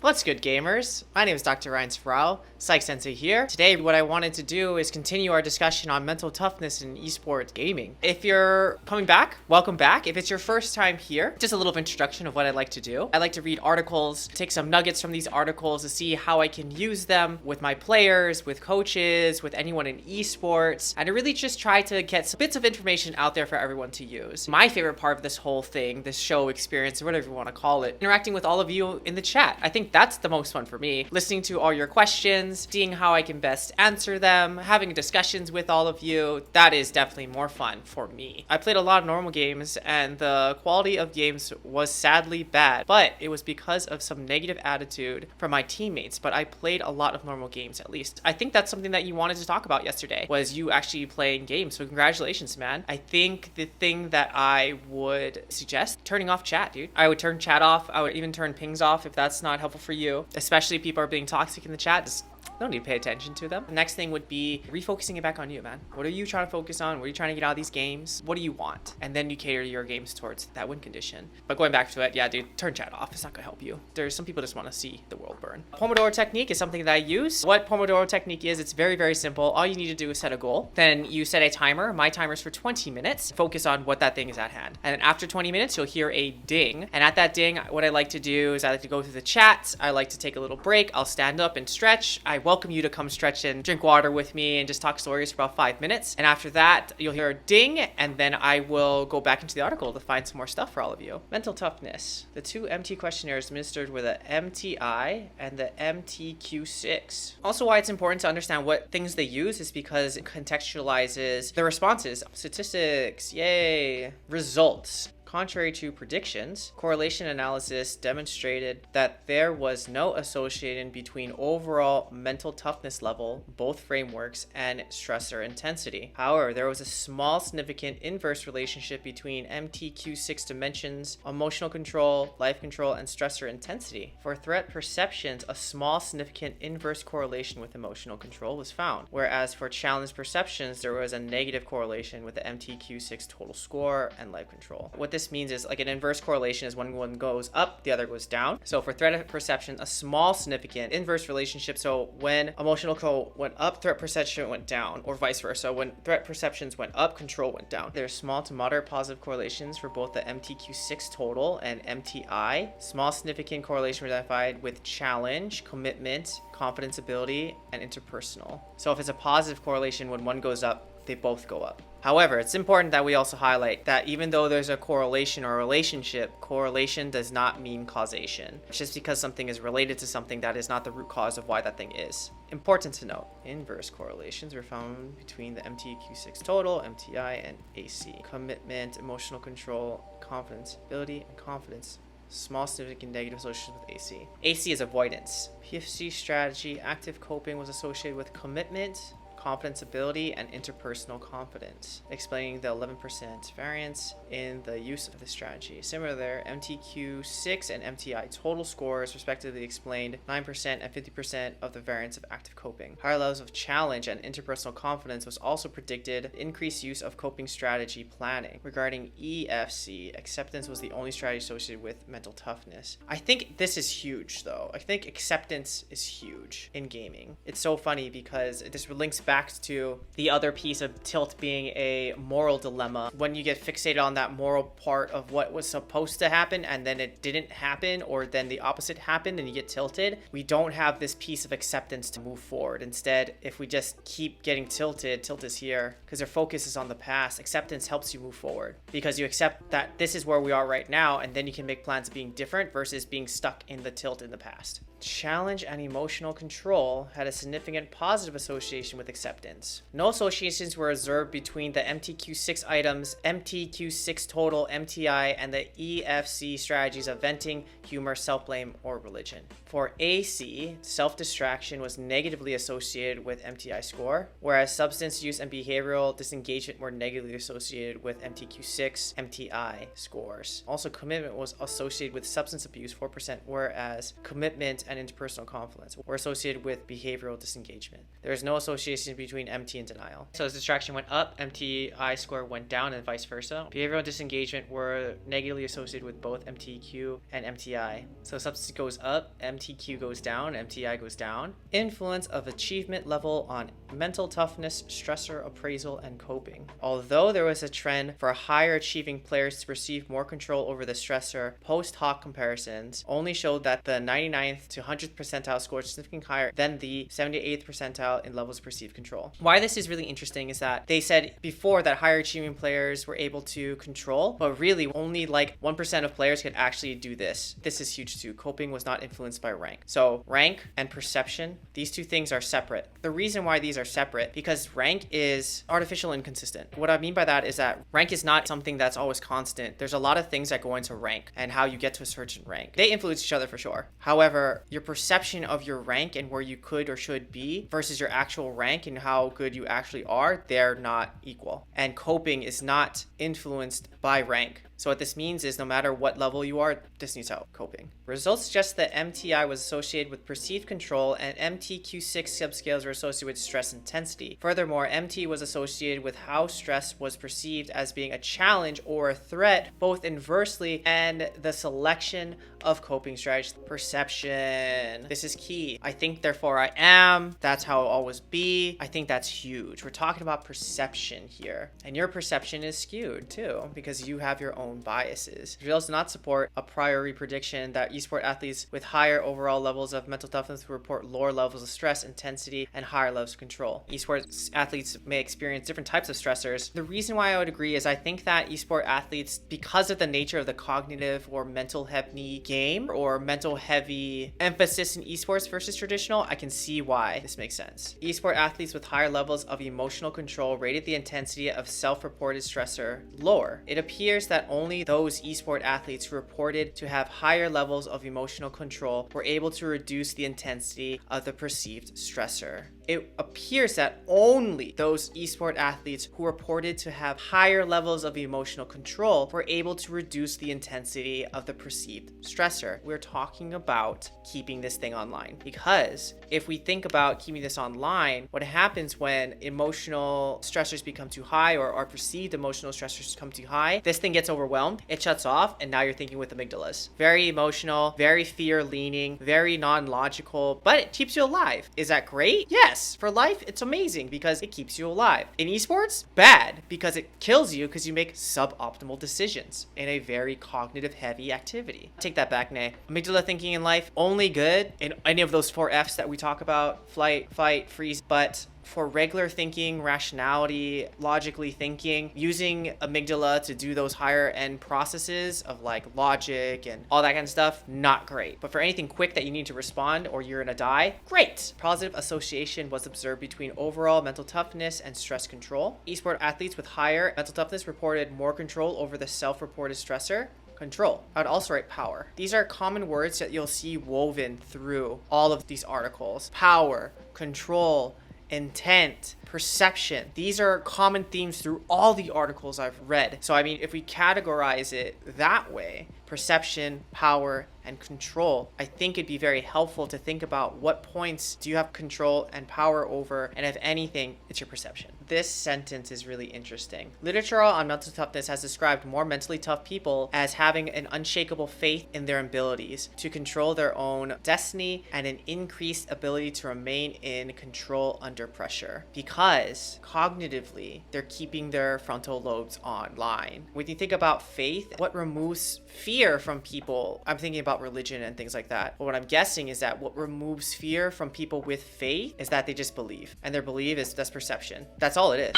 What's good, gamers? My name is Dr. Ryan Sproul, PsychSensei here. Today, what I wanted to do is continue our discussion on mental toughness in esports gaming. If you're coming back, welcome back. If it's your first time here, just a little introduction of what I like to do. I like to read articles, take some nuggets from these articles to see how I can use them with my players, with coaches, with anyone in esports, and to really just try to get some bits of information out there for everyone to use. My favorite part of this whole thing, this show experience, or whatever you want to call it, interacting with all of you in the chat. I think that's the most fun for me. Listening to all your questions, seeing how I can best answer them, having discussions with all of you, that is definitely more fun for me. I played a lot of normal games and the quality of games was sadly bad, but it was because of some negative attitude from my teammates, but I played a lot of normal games at least. I think that's something that you wanted to talk about yesterday, was you actually playing games, so congratulations, man. I think the thing that I would suggest, turning off chat, dude. I would turn chat off, I would even turn pings off if that's not helpful for you. Especially if people are being toxic in the chat, just don't need to pay attention to them. The next thing would be refocusing it back on you, man. What are you trying to focus on? What are you trying to get out of these games? What do you want? And then you cater your games towards that win condition. But going back to it, yeah, dude, turn chat off. It's not gonna help you. There's some people just want to see the world burn. Pomodoro technique is something that I use. What Pomodoro technique is, it's very, very simple. All you need to do is set a goal. Then you set a timer. My timer's for 20 minutes. Focus on what that thing is at hand. And then after 20 minutes, you'll hear a ding. And at that ding, what I like to do is I like to go through the chats. I like to take a little break. I'll stand up and stretch. I welcome you to come stretch and drink water with me and just talk stories for about 5 minutes. And after that, you'll hear a ding, and then I will go back into the article to find some more stuff for all of you. Mental toughness. The two MT questionnaires administered were the MTI and the MTQ6. Also, why it's important to understand what things they use is because it contextualizes the responses. Statistics, yay. Results. Contrary to predictions, correlation analysis demonstrated that there was no association between overall mental toughness level, both frameworks, and stressor intensity. However, there was a small significant inverse relationship between MTQ6 dimensions, emotional control, life control, and stressor intensity. For threat perceptions, a small significant inverse correlation with emotional control was found, whereas for challenge perceptions, there was a negative correlation with the MTQ6 total score and life control. What this means is like an inverse correlation is when one goes up, the other goes down. So for threat perception, a small significant inverse relationship. So when emotional control went up, threat perception went down, or vice versa. When threat perceptions went up, control went down. There's small to moderate positive correlations for both the MTQ6 total and MTI. Small significant correlation was identified with challenge, commitment, confidence ability, and interpersonal. So if it's a positive correlation, when one goes up, they both go up. However, it's important that we also highlight that even though there's a correlation or relationship, correlation does not mean causation. Just because something is related to something, that is not the root cause of why that thing is. Important to note, inverse correlations were found between the MTQ6 total, MTI, and AC. Commitment, emotional control, confidence, ability, and confidence. Small significant negative associations with AC. AC is avoidance. PFC strategy, active coping was associated with commitment, confidence ability, and interpersonal confidence, explaining the 11% variance in the use of the strategy. Similar there, MTQ6 and MTI total scores respectively explained 9% and 50% of the variance of active coping. Higher levels of challenge and interpersonal confidence was also predicted increased use of coping strategy planning. Regarding EFC, acceptance was the only strategy associated with mental toughness. I think this is huge though. I think acceptance is huge in gaming. It's so funny because this links back to the other piece of tilt being a moral dilemma. When you get fixated on that moral part of what was supposed to happen and then it didn't happen, or then the opposite happened and you get tilted, we don't have this piece of acceptance to move forward. Instead, if we just keep getting tilted, tilt is here because their focus is on the past. Acceptance helps you move forward because you accept that this is where we are right now, and then you can make plans of being different versus being stuck in the tilt in the past. Challenge and emotional control had a significant positive association with acceptance. No associations were observed between the MTQ6 items, MTQ6 total, MTI, and the EFC strategies of venting, humor, self-blame, or religion. For AC, self-distraction was negatively associated with MTI score, whereas substance use and behavioral disengagement were negatively associated with MTQ6, MTI scores. Also, commitment was associated with substance abuse, 4%, whereas commitment and interpersonal confidence were associated with behavioral disengagement. There is no association between MT and denial. So as distraction went up, MTI score went down and vice versa. Behavioral disengagement were negatively associated with both MTQ and MTI. So substance goes up, MTQ goes down, MTI goes down. Influence of achievement level on mental toughness, stressor appraisal, and coping. Although there was a trend for higher achieving players to perceive more control over the stressor, post hoc comparisons only showed that the 99th to 100th percentile scored significantly higher than the 78th percentile in levels of perceived control. Why this is really interesting is that they said before that higher achieving players were able to control, but really only like 1% of players could actually do this. This is huge too. Coping was not influenced by rank. So rank and perception, these two things are separate. The reason why these are separate, because rank is artificial and inconsistent. What I mean by that is that rank is not something that's always constant. There's a lot of things that go into rank and how you get to a certain rank. They influence each other for sure. However, your perception of your rank and where you could or should be versus your actual rank and how good you actually are, they're not equal. And coping is not influenced by rank. So what this means is no matter what level you are, this needs help coping. Results suggest that MTI was associated with perceived control and MTQ6 subscales were associated with stress intensity. Furthermore, MT was associated with how stress was perceived as being a challenge or a threat, both inversely and the selection of coping strategies. Perception. This is key. I think, therefore I am. That's how I'll always be. I think that's huge. We're talking about perception here. And your perception is skewed too, because you have your own biases. Results do not support a priori prediction that esport athletes with higher overall levels of mental toughness will report lower levels of stress intensity and higher levels of control. Esports athletes may experience different types of stressors. The reason why I would agree is I think that esport athletes, because of the nature of the cognitive or mental heavy game or mental heavy emphasis in esports versus traditional, I can see why this makes sense. Esport athletes with higher levels of emotional control rated the intensity of self-reported stressor lower. It appears that only those esport athletes who reported to have higher levels of emotional control were able to reduce the intensity of the perceived stressor. It appears that only those esport athletes who reported to have higher levels of emotional control were able to reduce the intensity of the perceived stressor. We're talking about keeping this thing online, because if we think about keeping this online, what happens when emotional stressors become too high or our perceived emotional stressors become too high, this thing gets overwhelmed, it shuts off, and now you're thinking with amygdalas. Very emotional, very fear leaning, very non-logical, but it keeps you alive. Is that great? Yes. For life, it's amazing because it keeps you alive. In esports, bad because it kills you because you make suboptimal decisions in a very cognitive heavy activity. Take that back, Nay. Amygdala thinking in life, only good in any of those 4 Fs that we talk about: flight, fight, freeze, but for regular thinking, rationality, logically thinking, using amygdala to do those higher end processes of like logic and all that kind of stuff, not great. But for anything quick that you need to respond or you're gonna die, great. Positive association was observed between overall mental toughness and stress control. Esport athletes with higher mental toughness reported more control over the self-reported stressor. Control. I would also write power. These are common words that you'll see woven through all of these articles. Power, control, intent, perception. These are common themes through all the articles I've read. So I mean, if we categorize it that way, perception, power, and control, I think it'd be very helpful to think about what points do you have control and power over, and if anything, it's your perception. This sentence is really interesting. Literature on mental toughness has described more mentally tough people as having an unshakable faith in their abilities to control their own destiny and an increased ability to remain in control under pressure, because cognitively, they're keeping their frontal lobes online. When you think about faith, what removes fear from people? I'm thinking about religion and things like that. But what I'm guessing is that what removes fear from people with faith is that they just believe. And their belief is that's perception. That's all it is.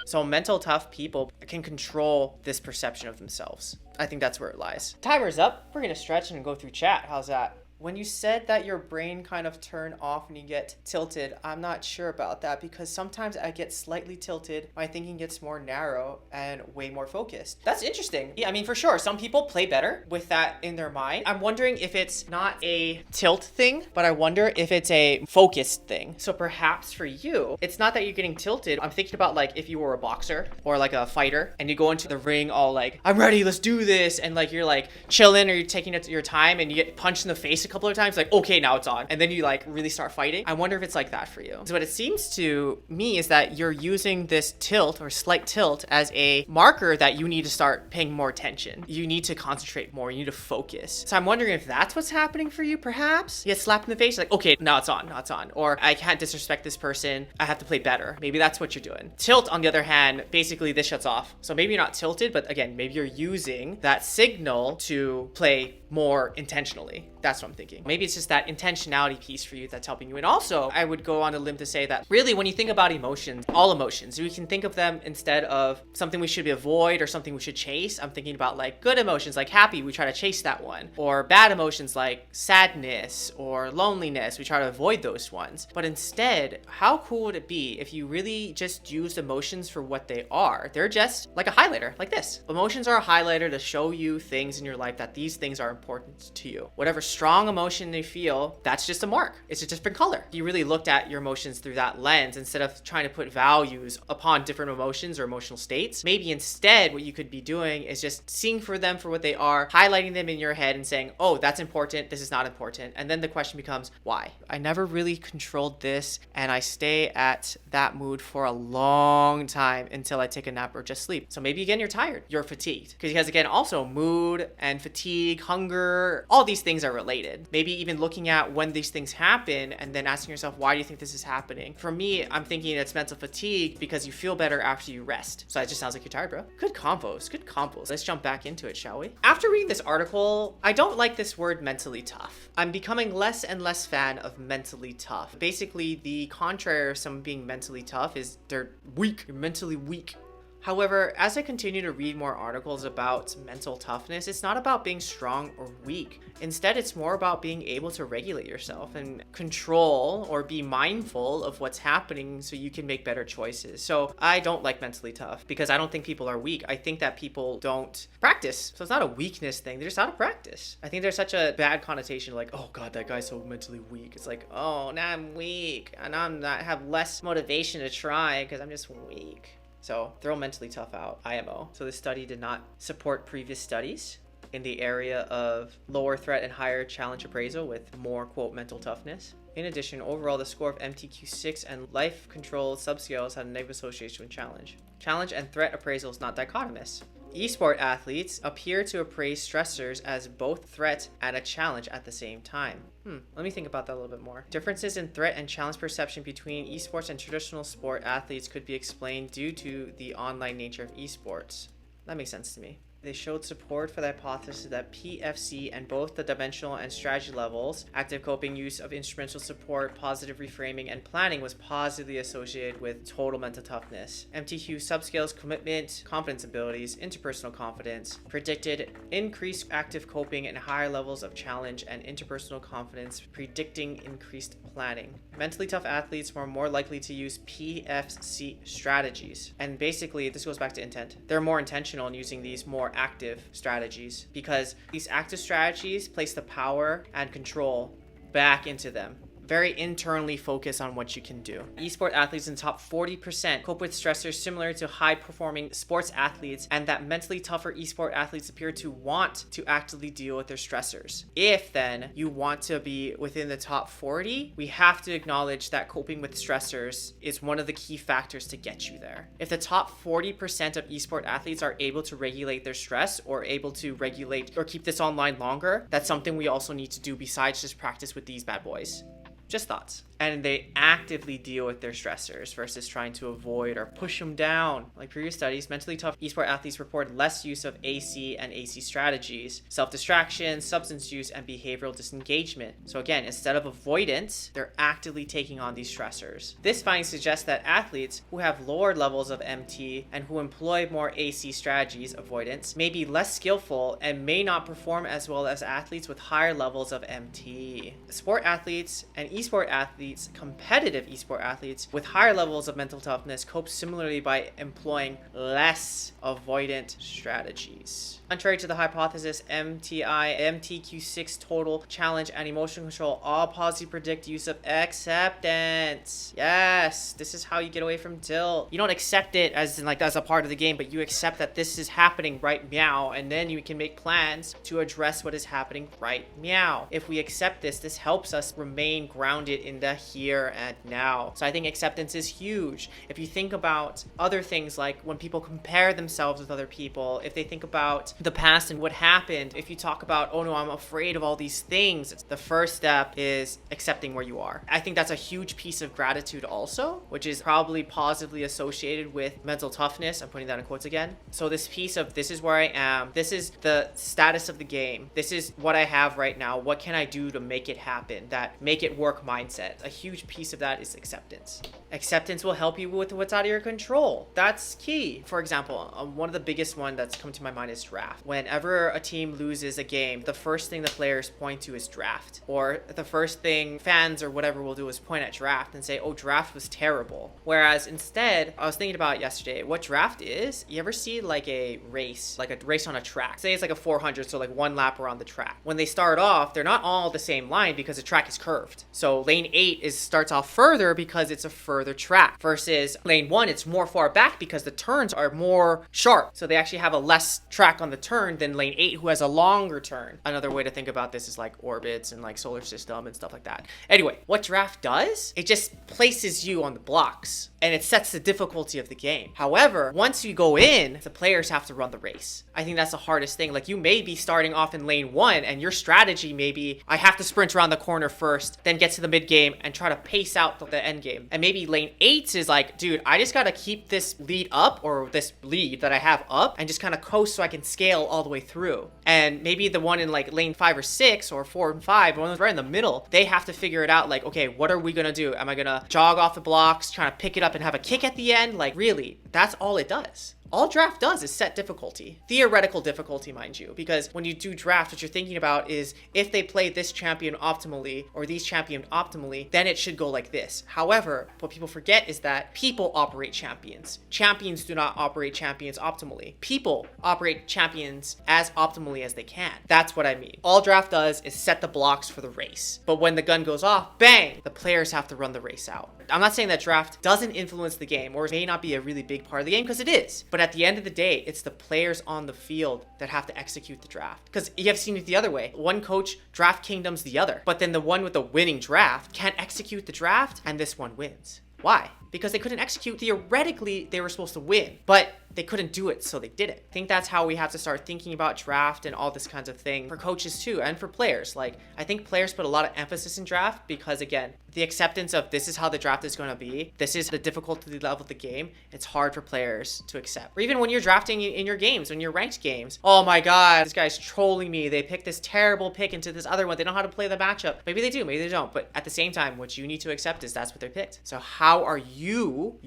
So mental tough people can control this perception of themselves. I think that's where it lies. Timer's up. We're gonna stretch and go through chat. How's that? When you said that your brain kind of turn off and you get tilted, I'm not sure about that, because sometimes I get slightly tilted, my thinking gets more narrow and way more focused. That's interesting. Yeah, I mean, for sure, some people play better with that in their mind. I'm wondering if it's not a tilt thing, but I wonder if it's a focused thing. So perhaps for you, it's not that you're getting tilted. I'm thinking about like if you were a boxer or like a fighter and you go into the ring all like, I'm ready, let's do this. And like you're like chilling or you're taking it to your time and you get punched in the face a couple of times, like, okay, now it's on. And then you like really start fighting. I wonder if it's like that for you. So what it seems to me is that you're using this tilt or slight tilt as a marker that you need to start paying more attention. You need to concentrate more. You need to focus. So I'm wondering if that's what's happening for you, perhaps. You get slapped in the face, like, okay, now it's on, now it's on. Or I can't disrespect this person. I have to play better. Maybe that's what you're doing. Tilt, on the other hand, basically this shuts off. So maybe you're not tilted, but again, maybe you're using that signal to play more intentionally. That's what I'm thinking. Maybe it's just that intentionality piece for you that's helping you. And also, I would go on a limb to say that really when you think about emotions, all emotions, we can think of them instead of something we should avoid or something we should chase. I'm thinking about like good emotions like happy, we try to chase that one. Or bad emotions like sadness or loneliness, we try to avoid those ones. But instead, how cool would it be if you really just used emotions for what they are? They're just like a highlighter, like this. Emotions are a highlighter to show you things in your life that these things are important to you. Whatever strong emotion you feel, that's just a mark. It's a different color. You really looked at your emotions through that lens instead of trying to put values upon different emotions or emotional states. Maybe instead what you could be doing is just seeing for them for what they are, highlighting them in your head and saying, oh, that's important, this is not important. And then the question becomes, why? I never really controlled this and I stay at that mood for a long time until I take a nap or just sleep. So maybe again, you're tired, you're fatigued. Because again, also mood and fatigue, hunger, all these things are related. Maybe even looking at when these things happen and then asking yourself, why do you think this is happening? For me, I'm thinking it's mental fatigue because you feel better after you rest. So it just sounds like you're tired, bro. Good combos, good combos. Let's jump back into it, shall we? After reading this article, I don't like this word mentally tough. I'm becoming less and less fan of mentally tough. Basically, the contrary of someone being mentally tough is they're weak. You're mentally weak. However, as I continue to read more articles about mental toughness, it's not about being strong or weak. Instead, it's more about being able to regulate yourself and control or be mindful of what's happening so you can make better choices. So I don't like mentally tough because I don't think people are weak. I think that people don't practice. So it's not a weakness thing. They're just out of practice. I think there's such a bad connotation like, oh God, that guy's so mentally weak. It's like, oh, now I'm weak and I have less motivation to try because I'm just weak. So throw mentally tough out, IMO. So this study did not support previous studies in the area of lower threat and higher challenge appraisal with more, quote, mental toughness. In addition, overall, the score of MTQ6 and life control subscales had a negative association with challenge. Challenge and threat appraisal is not dichotomous. Esport athletes appear to appraise stressors as both threat and a challenge at the same time. Let me think about that a little bit more. Differences in threat and challenge perception between esports and traditional sport athletes could be explained due to the online nature of esports. That makes sense to me. They showed support for the hypothesis that PFC and both the dimensional and strategy levels, active coping, use of instrumental support, positive reframing, and planning was positively associated with total mental toughness. MTQ subscales commitment, confidence abilities, interpersonal confidence, predicted increased active coping and higher levels of challenge and interpersonal confidence, predicting increased planning. Mentally tough athletes were more likely to use PFC strategies. And basically, this goes back to intent. They're more intentional in using these more active strategies because these active strategies place the power and control back into them. Very internally focused on what you can do. Esport athletes in the top 40% cope with stressors similar to high-performing sports athletes, and that mentally tougher esport athletes appear to want to actively deal with their stressors. If then you want to be within the top 40, we have to acknowledge that coping with stressors is one of the key factors to get you there. If the top 40% of esport athletes are able to regulate their stress or able to regulate or keep this online longer, that's something we also need to do besides just practice with these bad boys. Just thoughts. And they actively deal with their stressors versus trying to avoid or push them down. Like previous studies, mentally tough esport athletes report less use of AC and AC strategies, self-distraction, substance use, and behavioral disengagement. So again, instead of avoidance, they're actively taking on these stressors. This finding suggests that athletes who have lower levels of MT and who employ more AC strategies, avoidance, may be less skillful and may not perform as well as athletes with higher levels of MT. Sport athletes and esport athletes athletes, competitive esport athletes with higher levels of mental toughness cope similarly by employing less avoidant strategies. Contrary to the hypothesis, MTI, MTQ6 total, challenge, and emotional control all positively predict use of acceptance. Yes, this is how you get away from tilt. You don't accept it as in like that's a part of the game, but you accept that this is happening right meow, and then you can make plans to address what is happening right meow. If we accept this, this helps us remain grounded in the here and now. So I think acceptance is huge. If you think about other things like when people compare themselves with other people, if they think about the past and what happened, if you talk about, oh no, I'm afraid of all these things, the first step is accepting where you are. I think that's a huge piece of gratitude also, which is probably positively associated with mental toughness. I'm putting that in quotes again. So this piece of this is where I am, this is the status of the game, this is what I have right now, what can I do to make it happen, that make it work mindset. A huge piece of that is acceptance. Acceptance will help you with what's out of your control. That's key. For example, one of the biggest one that's come to my mind is draft. Whenever a team loses a game, the first thing the players point to is draft. Or the first thing fans or whatever will do is point at draft and say, oh, draft was terrible. Whereas instead, I was thinking about it yesterday, what draft is, you ever see like a race on a track? Say it's like a 400, so like one lap around the track. When they start off, they're not all the same line because the track is curved. So lane 8 starts off further because it's a further track. Versus lane 1, it's more far back because the turns are more sharp. So they actually have a less track on the turn than lane 8 who has a longer turn. Another way to think about this is like orbits and like solar system and stuff like that. Anyway, what draft does, it just places you on the blocks and it sets the difficulty of the game. However, once you go in, the players have to run the race. I think that's the hardest thing. Like you may be starting off in lane 1 and your strategy may be, I have to sprint around the corner first, then get to the mid game and try to pace out the end game. And maybe lane 8 is like, dude, I just gotta keep this lead up, or this lead that I have up, and just kind of coast so I can scale all the way through. And maybe the one in like lane 5 or 6 or 4 and 5, the one that's right in the middle, they have to figure it out like, okay, what are we gonna do? Am I gonna jog off the blocks, trying to pick it up and have a kick at the end? Like really, that's all it does. All draft does is set difficulty. Theoretical difficulty, mind you, because when you do draft, what you're thinking about is if they play this champion optimally or these champion optimally, then it should go like this. However, what people forget is that people operate champions. Champions do not operate champions optimally. People operate champions as optimally as they can. That's what I mean. All draft does is set the blocks for the race. But when the gun goes off, bang, the players have to run the race out. I'm not saying that draft doesn't influence the game or it may not be a really big part of the game, because it is. But at the end of the day, it's the players on the field that have to execute the draft. Because you have seen it the other way. One coach draft kingdoms the other, but then the one with the winning draft can't execute the draft, and this one wins. Why? Because they couldn't execute. Theoretically, they were supposed to win, but they couldn't do it, so they did it. I think that's how we have to start thinking about draft and all this kinds of thing for coaches too, and for players. Like, I think players put a lot of emphasis in draft because, again, the acceptance of this is how the draft is going to be, this is the difficulty level of the game, it's hard for players to accept. Or even when you're drafting in your games, when you're ranked games, oh my god, this guy's trolling me, they picked this terrible pick into this other one, they don't know how to play the matchup. Maybe they do, maybe they don't, but at the same time, what you need to accept is that's what they picked. So how are you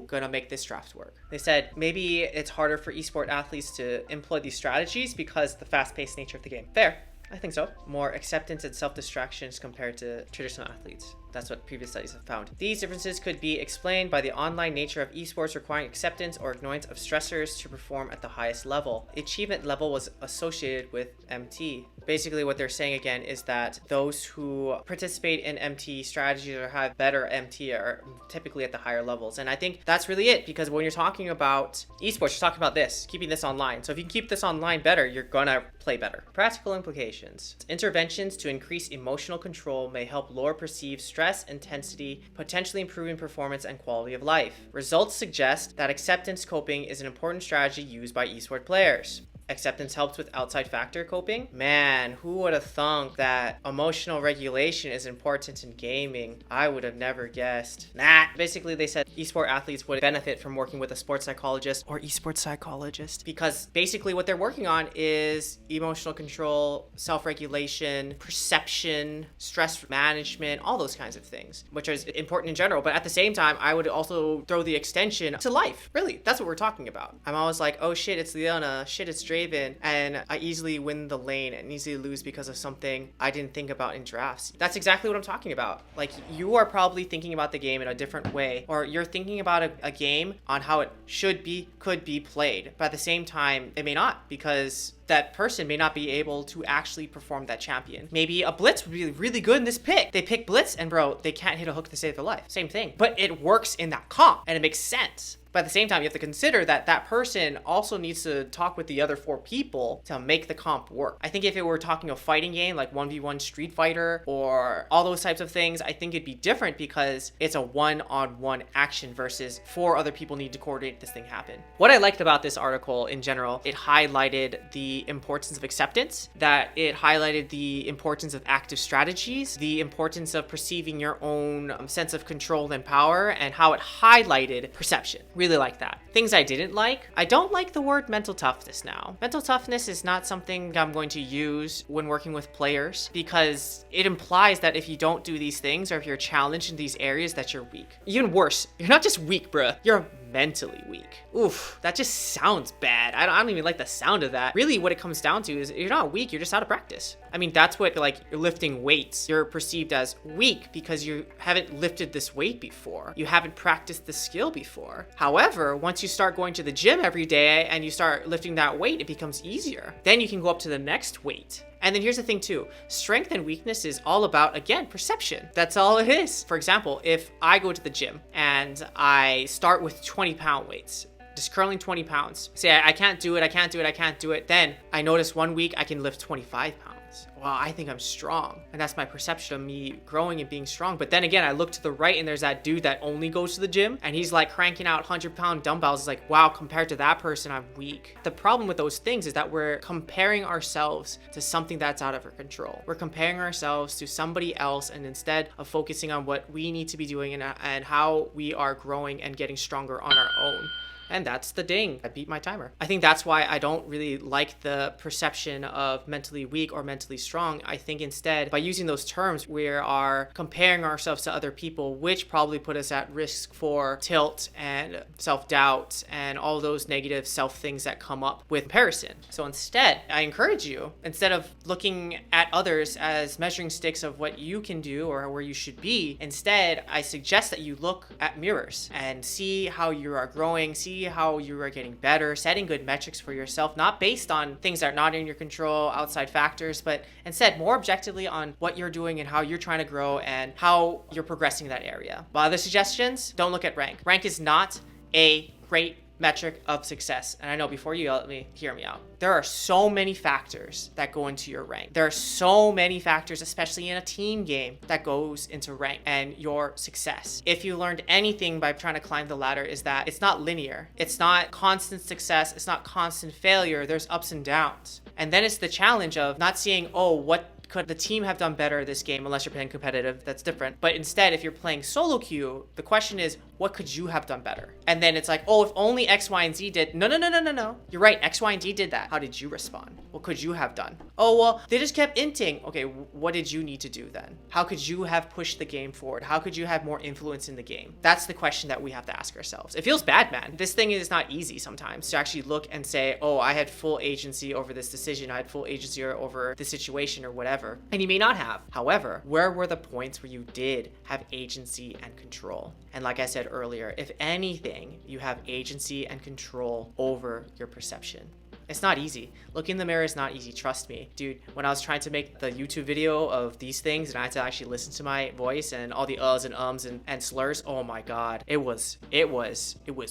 gonna make this draft work? They said maybe it's harder for esport athletes to employ these strategies because the fast-paced nature of the game. Fair. I think so. More acceptance and self-distractions compared to traditional athletes. That's what previous studies have found. These differences could be explained by the online nature of esports requiring acceptance or ignorance of stressors to perform at the highest level. The achievement level was associated with MT. Basically what they're saying again is that those who participate in MT strategies or have better MT are typically at the higher levels. And I think that's really it, because when you're talking about esports, you're talking about this, keeping this online. So if you can keep this online better, you're gonna play better. Practical implications. Interventions to increase emotional control may help lower perceived stress intensity, potentially improving performance and quality of life. Results suggest that acceptance coping is an important strategy used by esport players. Acceptance helps with outside factor coping. Man, who would have thunk that emotional regulation is important in gaming? I would have never guessed. Nah. Basically, they said esport athletes would benefit from working with a sports psychologist or esports psychologist, because basically what they're working on is emotional control, self-regulation, perception, stress management, all those kinds of things, which is important in general. But at the same time, I would also throw the extension to life. Really, that's what we're talking about. I'm always like, oh shit, it's Leona. Shit, it's Draven and I easily win the lane and easily lose because of something I didn't think about in drafts. That's exactly what I'm talking about. Like, you are probably thinking about the game in a different way, or you're thinking about a game on how it should be, could be played. But at the same time, it may not, because that person may not be able to actually perform that champion. Maybe a Blitz would be really good in this pick. They pick Blitz and bro, they can't hit a hook to save their life. Same thing. But it works in that comp and it makes sense. But at the same time, you have to consider that that person also needs to talk with the other 4 people to make the comp work. I think if it were talking a fighting game like 1v1 Street Fighter or all those types of things, I think it'd be different because it's a one-on-one action versus 4 other people need to coordinate this thing happen. What I liked about this article in general, it highlighted the importance of acceptance, that it highlighted the importance of active strategies, the importance of perceiving your own sense of control and power, and how it highlighted perception. Really like that. Things I didn't like. I don't like the word mental toughness now. Mental toughness is not something I'm going to use when working with players because it implies that if you don't do these things or if you're challenged in these areas that you're weak. Even worse, you're not just weak, bruh. You're mentally weak. Oof, that just sounds bad. I don't even like the sound of that. Really, what it comes down to is you're not weak, you're just out of practice. I mean, that's what, like, you're lifting weights. You're perceived as weak because you haven't lifted this weight before. You haven't practiced the skill before. However, once you start going to the gym every day and you start lifting that weight, it becomes easier. Then you can go up to the next weight. And then here's the thing too, strength and weakness is all about, again, perception. That's all it is. For example, if I go to the gym and I start with 20-pound weights, just curling 20 pounds, say I can't do it, then I notice 1 week I can lift 25 pounds. Wow, I think I'm strong. And that's my perception of me growing and being strong. But then again, I look to the right and there's that dude that only goes to the gym and he's like cranking out 100-pound dumbbells. It's like, wow, compared to that person, I'm weak. The problem with those things is that we're comparing ourselves to something that's out of our control. We're comparing ourselves to somebody else, and instead of focusing on what we need to be doing and how we are growing and getting stronger on our own. And that's the ding. I beat my timer. I think that's why I don't really like the perception of mentally weak or mentally strong. I think instead, by using those terms, we are comparing ourselves to other people, which probably put us at risk for tilt and self-doubt and all those negative self things that come up with comparison. So instead, I encourage you, instead of looking at others as measuring sticks of what you can do or where you should be, instead, I suggest that you look at mirrors and see how you are growing, see how you are getting better, setting good metrics for yourself, not based on things that are not in your control, outside factors, but instead more objectively on what you're doing and how you're trying to grow and how you're progressing in that area. But other suggestions, don't look at rank. Rank is not a great metric of success. And I know before you let me hear me out. There are so many factors that go into your rank. There are so many factors, especially in a team game, that goes into rank and your success. If you learned anything by trying to climb the ladder, is that it's not linear. It's not constant success. It's not constant failure. There's ups and downs. And then it's the challenge of not seeing, oh, what could the team have done better this game, unless you're playing competitive, that's different. But instead, if you're playing solo queue, the question is, what could you have done better? And then it's like, oh, if only X, Y, and Z did. No. You're right, X, Y, and Z did that. How did you respond? What could you have done? Oh, well, they just kept inting. Okay, what did you need to do then? How could you have pushed the game forward? How could you have more influence in the game? That's the question that we have to ask ourselves. It feels bad, man. This thing is not easy sometimes to actually look and say, oh, I had full agency over this decision. I had full agency over the situation or whatever. And you may not have. However, where were the points where you did have agency and control? And like I said earlier, if anything, you have agency and control over your perception. It's not easy. Looking in the mirror is not easy, trust me. Dude, when I was trying to make the YouTube video of these things and I had to actually listen to my voice and all the uhs and ums and slurs, oh my god, it was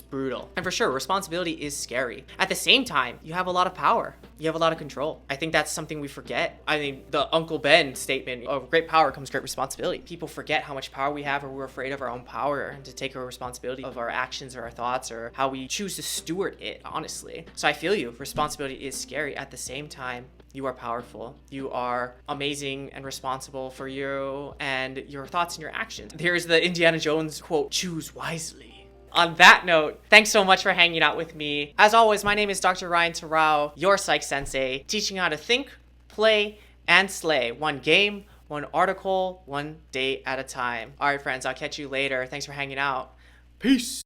brutal. And for sure, responsibility is scary. At the same time, you have a lot of power. You have a lot of control. I think that's something we forget. I mean, the Uncle Ben statement of great power comes great responsibility. People forget how much power we have, or we're afraid of our own power and to take our responsibility of our actions or our thoughts or how we choose to steward it, honestly. So I feel you. Responsibility is scary. At the same time, you are powerful. You are amazing and responsible for you and your thoughts and your actions. Here's the Indiana Jones quote, choose wisely. On that note, thanks so much for hanging out with me. As always, my name is Dr. Ryan Terrell, your PsychSensei, teaching how to think, play, and slay. One game, one article, one day at a time. All right, friends, I'll catch you later. Thanks for hanging out. Peace.